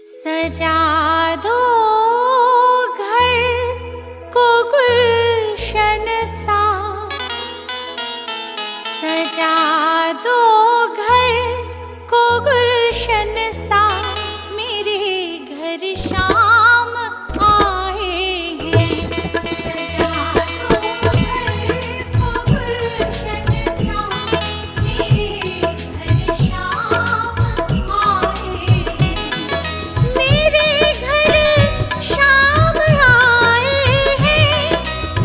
सजा दो घर को गुलशन सा, सजा दो घर को गुलशन सा, मेरे घर शाम आए हैं। सजा दो घर को गुलशन सा, मेरे घर शाम आए हैं। मेरे घर शाम आए हैं,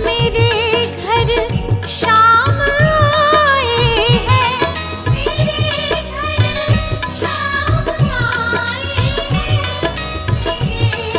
मेरे घर शाम आए हैं, मेरे घर शाम आए हैं, मेरे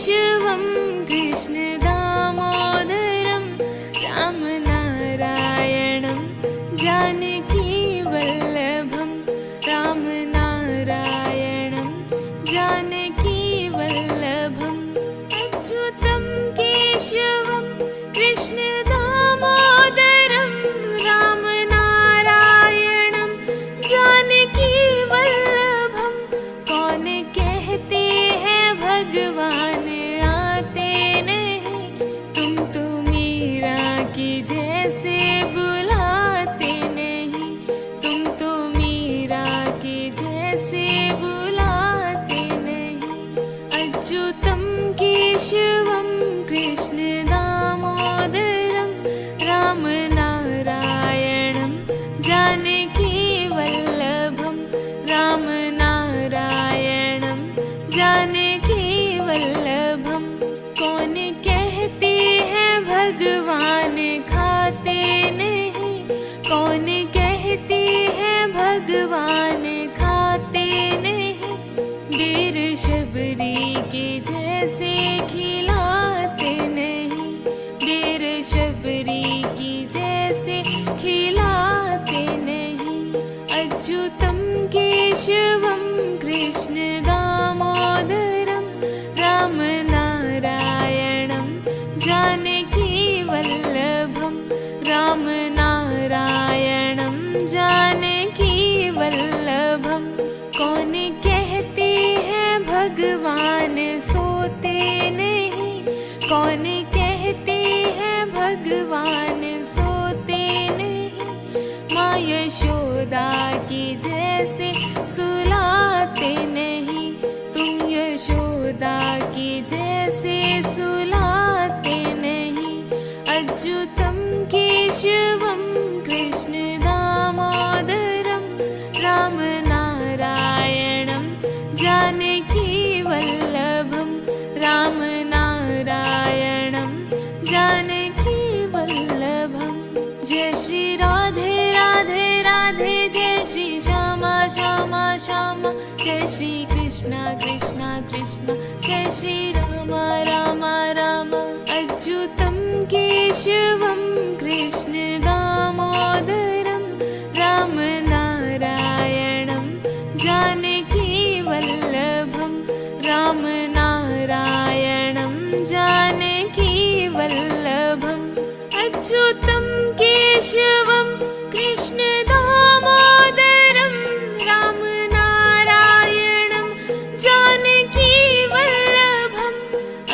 केशवं कृष्ण दामोदरं रामनारायणं जानकी वल्लभं रामनारायणं जानकी वल्लभम् अच्युतं केशवं कृष्ण दामोदरं रामनारायणं जानकी वल्लभं। कौन कहते हैं भगवान आते नहीं, तुम तो मीरा की जैसे बुलाते नहीं, तुम तो मीरा की जैसे बुलाते नहीं। अच्युतं केशवं कृष्ण दामोदरं रामनारायणं जानकी वल्लभं रामनारायणं जानकी वल्लभं। कौन कहते हैं भगवान खाते नहीं, कौन कहते हैं भगवान खाते नहीं, बीर शबरी के जैसे खिलाते नहीं, बीर शबरी की जैसे खिलाते नहीं। अच्युतं केशवं कृष्ण दामोदरं रामनारायणं जानकी वल्लभं रामनारायणं जानकी वल्लभं। कौन कहते हैं भगवान सोते नहीं, कौन कहते हैं भगवान सोते नहीं, माँ यशोदा की जैसे सुलाते नहीं, तुम यशोदा की जैसे सुलाते नहीं। अच्युतं केशवं कृष्ण दामोदरं रामनारायणं जानकी वल्लभं रामनारायणं जानकी वल्लभं। जय श्री राधे राधे राधे, जय श्री श्यामा श्यामा श्यामा, जय श्री कृष्ण कृष्ण कृष्ण, जय श्री राम राम राम। अच्युतं केशवं कृष्ण दामोदरं रामनारायणं जानकी वल्लभं रामनारायणं जानकी वल्लभम्। अच्युतं केशवं कृष्ण दामोदरं रामनारायणं जानकी वल्लभम्।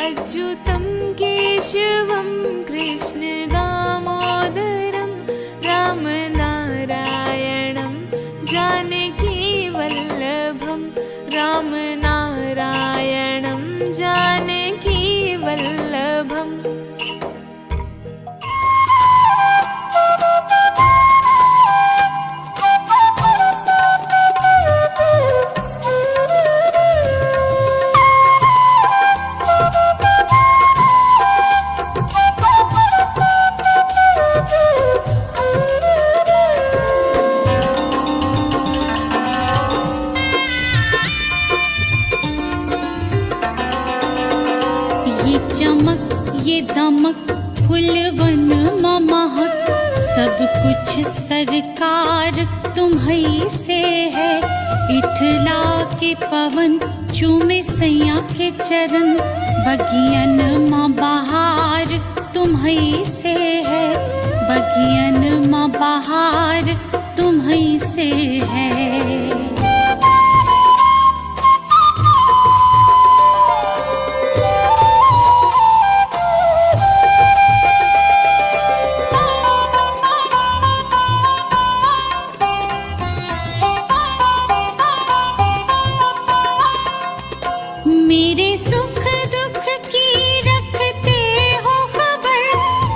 अच्युतं केशवं कृष्ण दामोदरं रामनारायणं जानकी वल्लभं रामनारायणं जानकी वल्लभम्। ये दमक फुलवन महक, सब कुछ सरकार तुम्हीं से है। इठला के पवन चूमे सैया के चरण, बगियन माँ बहार तुम्हीं से है, बगियन माँ बहार तुम्हीं से है। मेरे सुख दुख की रखते हो खबर,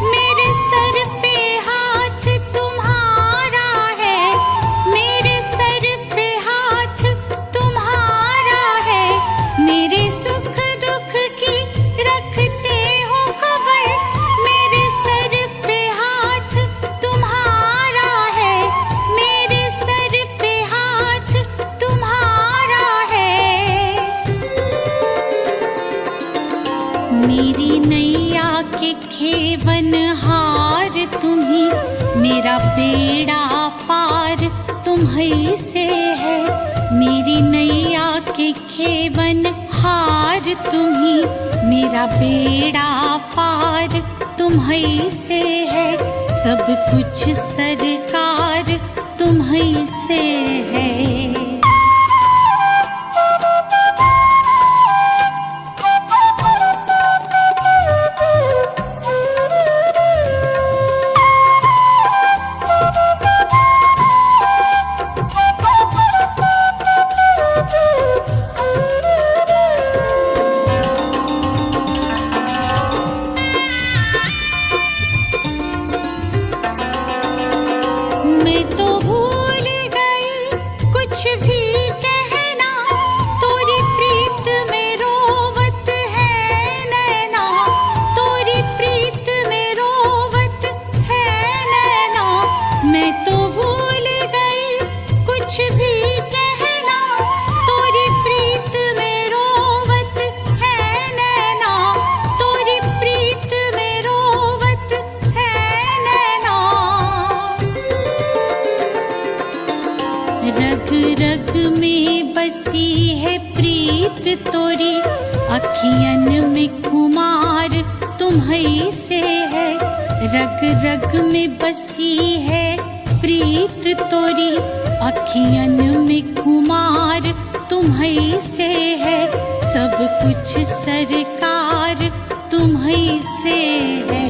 मेरे सर पे हाथ तुम्हारा है, मेरे सर पे हाथ तुम्हारा है। मेरे सुख दुख की रखते हो खबर, मेरे सर पे हाथ तुम्हारा है, मेरे सर पे हाथ तुम्हारा है। मेरी नैया के खेवन हार तुम्ही, मेरा बेड़ा पार तुम्हीं से है। मेरी नैया के खेवन हार तुम्ही, मेरा बेड़ा पार तुम्हीं से है। सब कुछ सरकार तुम्हीं से है। मैं तो भूल गई कुछ भी कहना, तोरी प्रीत में रोवत है नैना, तोरी प्रीत में रोवत है नैना। मैं तो भूल गई कुछ भी कहना, तोरी प्रीत में रोवत है नैना, तोरी प्रीत में रोवत है नैना। रग रग में बसी है प्रीत तोरी, अखियन में कुमार तुम्हीं से है। रग रग में बसी है प्रीत तोरी, अखियन में कुमार तुम्हीं से है। सब कुछ सरकार तुम्हीं से है।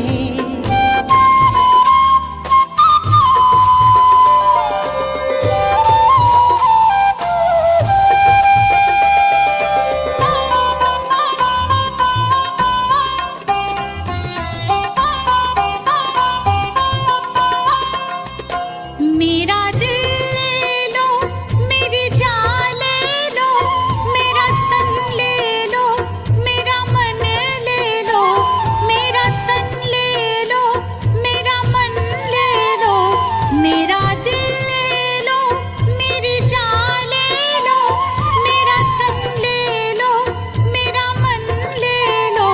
मेरा दिल ले लो, मेरी जान ले लो, मेरा तन ले लो, मेरा मन ले लो, मेरा तन ले लो, मेरा मन ले लो। मेरा दिल ले लो, मेरी जान ले लो, मेरा तन ले लो, मेरा मन ले लो,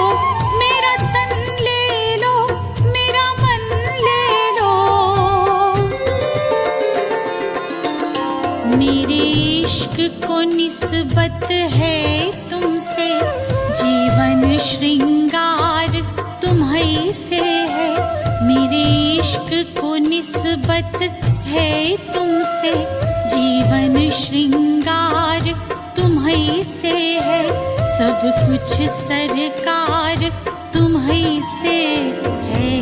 मेरा तन ले लो, मेरा मन ले लो। मेरे इश्क को निस्बत है तुमसे, जीवन श्रृंगार तुम्हीं से है। मेरे इश्क को निस्बत है तुमसे, जीवन श्रृंगार तुम्हीं से है। सब कुछ सरकार तुम्हीं से है।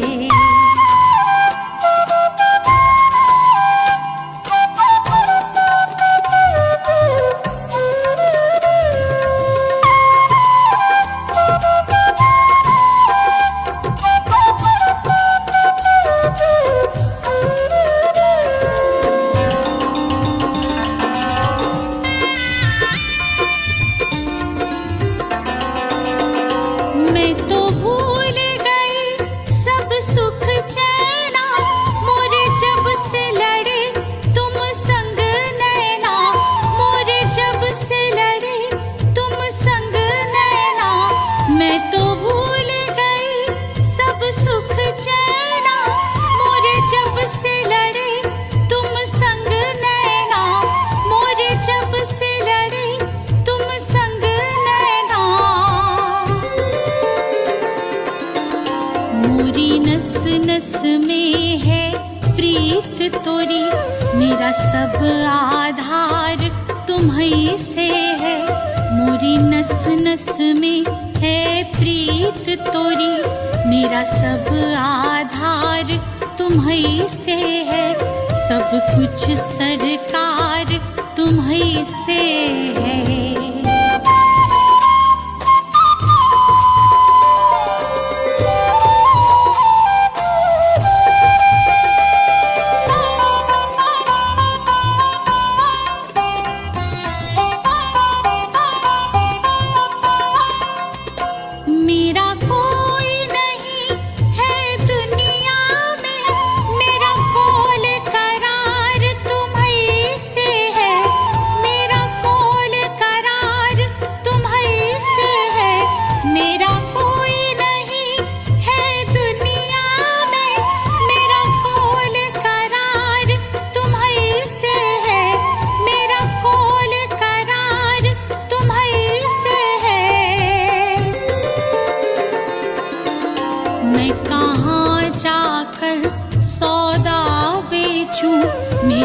मैं तो भूल गई सब सुख चैना, मोरे जब से लड़े तुम संग नैना, मोरे जब से लड़े तुम संग नैना। मैं तो भूल गई सब सुख चैना, मोरे जब से लड़े तुम संग नैना, मोरे जब से लड़े तुम संग नैना। मोरी नस नस में है प्रीत तोरी, मेरा सब आधार तुम्हीं से है। मोरी नस नस में है प्रीत तोरी, मेरा सब आधार तुम्हीं से है। सब कुछ सरकार तुम्हीं से है। मेरा कोई नहीं है दुनिया में, मेरा कोल करार तुम्हीं से है। मेरा कोल करार तुम्हीं से है। मेरा कोई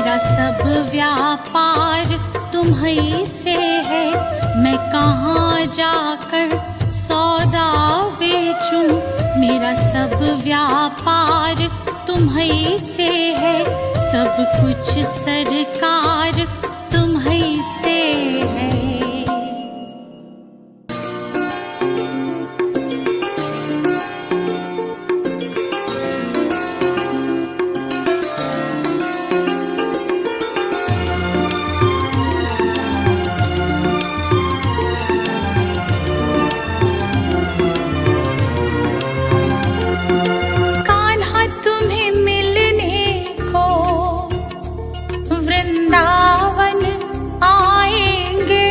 मेरा सब व्यापार तुम्हीं से है, मैं कहाँ जाकर सौदा बेचूं। मेरा सब व्यापार तुम्हीं से है, सब कुछ सरकार तुम्हीं से है। वृंदावन आएंगे,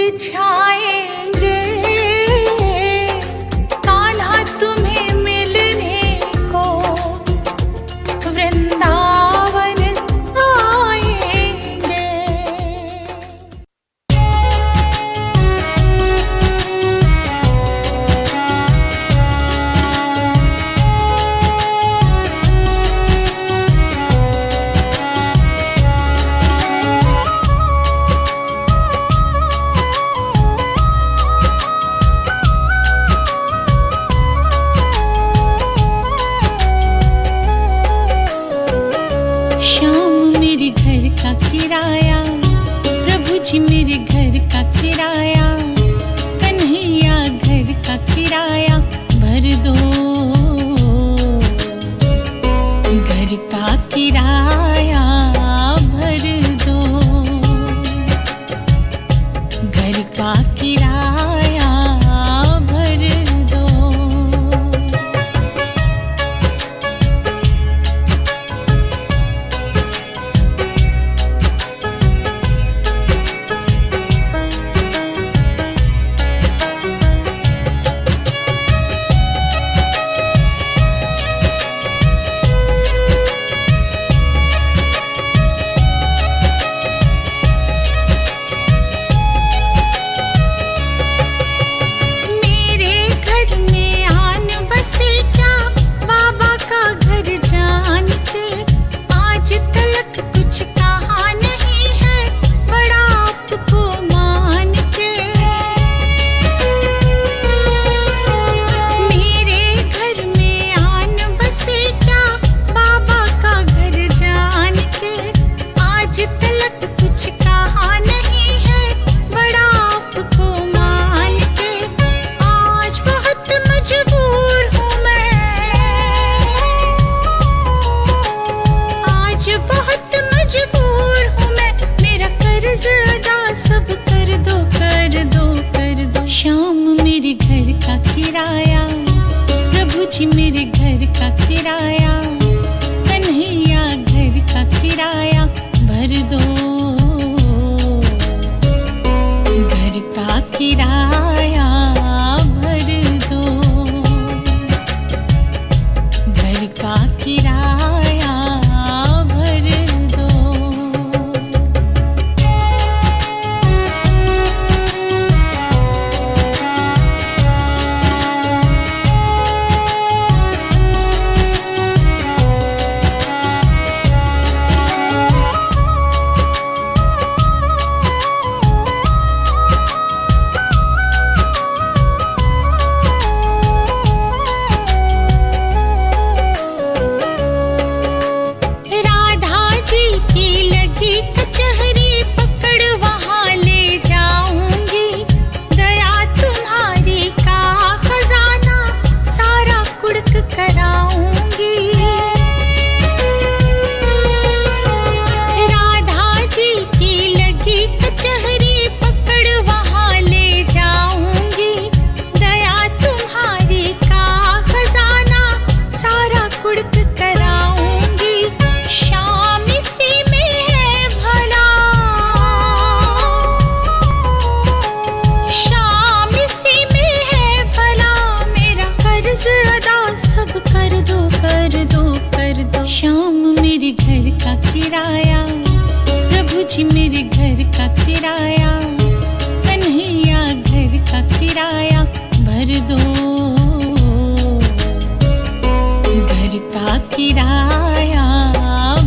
मुरझाएंगे, कान्हा तुम्हें मिलने को वृंदावन आएंगे। श्याम मेरे घर का किराया, प्रभु जी मेरे घर का किराया, कन्हैया घर का किराया भर दो, घर का किराया भर दो, घर का किराया भर दो। जी मेरे घर का किराया, कन्हैया घर का किराया भर दो, घर का किराया भर दो, घर का किराया भर दो। श्याम मेरे घर का किराया, प्रभु जी मेरे घर का किराया, कन्हैया घर का किराया भर दो, घर का किराया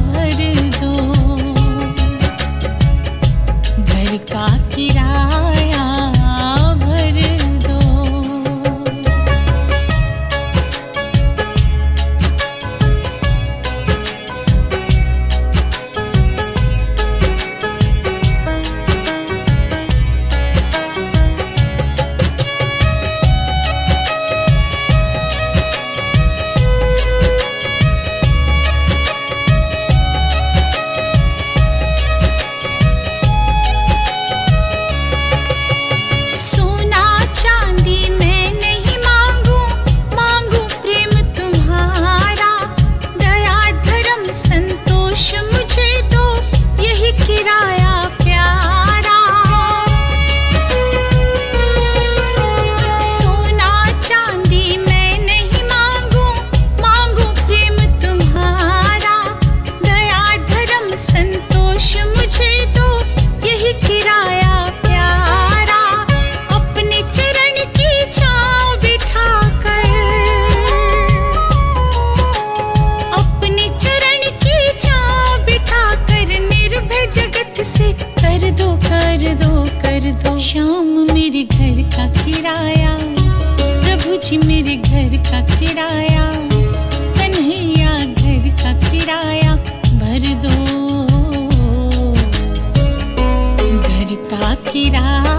भर दो, घर का किराया भर दो। से कर दो कर दो कर दो। शाम मेरे घर का किराया, प्रभु जी मेरे घर का किराया, कन्हैया घर का किराया भर दो, घर का किराया